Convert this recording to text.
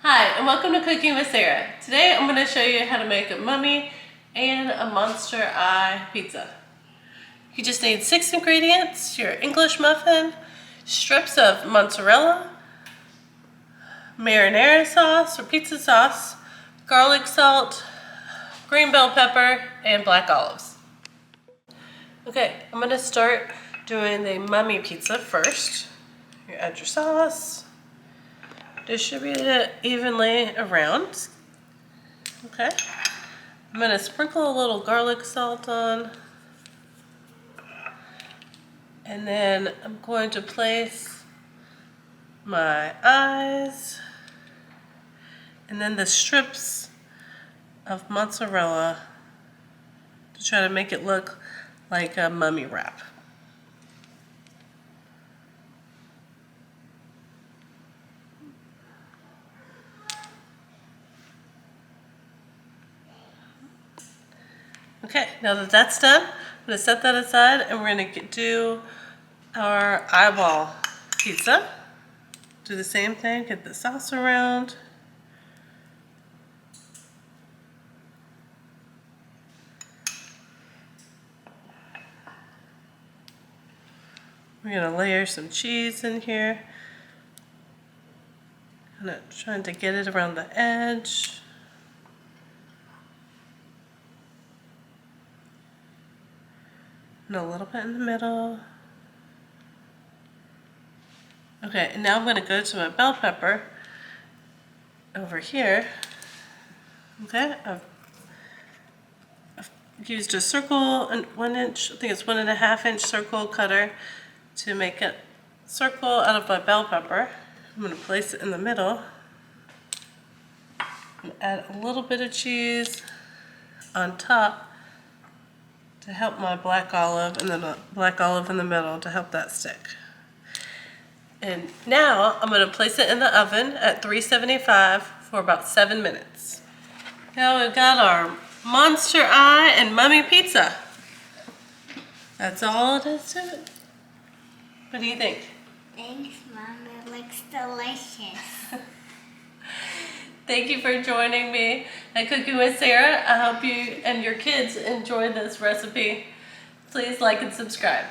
Hi, and welcome to Cooking with Sarah. Today I'm going to show you how to make a mummy and a monster eye pizza. You just need 6 ingredients: your English muffin, strips of mozzarella, marinara sauce or pizza sauce, garlic salt, green bell pepper, and black olives. Okay, I'm going to start doing the mummy pizza first. You add your sauce. Distribute it evenly around. Okay. I'm going to sprinkle a little garlic salt on. And then I'm going to place my eyes and then the strips of mozzarella to try to make it look like a mummy wrap. Okay, now that that's done, I'm going to set that aside and we're going to do our eyeball pizza. Do the same thing, get the sauce around. We're going to layer some cheese in here. Kind of trying to get it around the edge. And a little bit in the middle. Okay, and now I'm going to go to my bell pepper over here. Okay, I've used a circle, and 1 inch, I think it's 1.5 inch circle cutter to make a circle out of my bell pepper. I'm going to place it in the middle and add a little bit of cheese on top to help my black olive, and then a black olive in the middle to help that stick. And now I'm going to place it in the oven at 375 for about 7 minutes. Now we've got our monster eye and mummy pizza. That's all it is to it. What do you think? Thanks, Mom. It looks delicious. Thank you for joining me at Cooking with Sarah. I hope you and your kids enjoy this recipe. Please like and subscribe.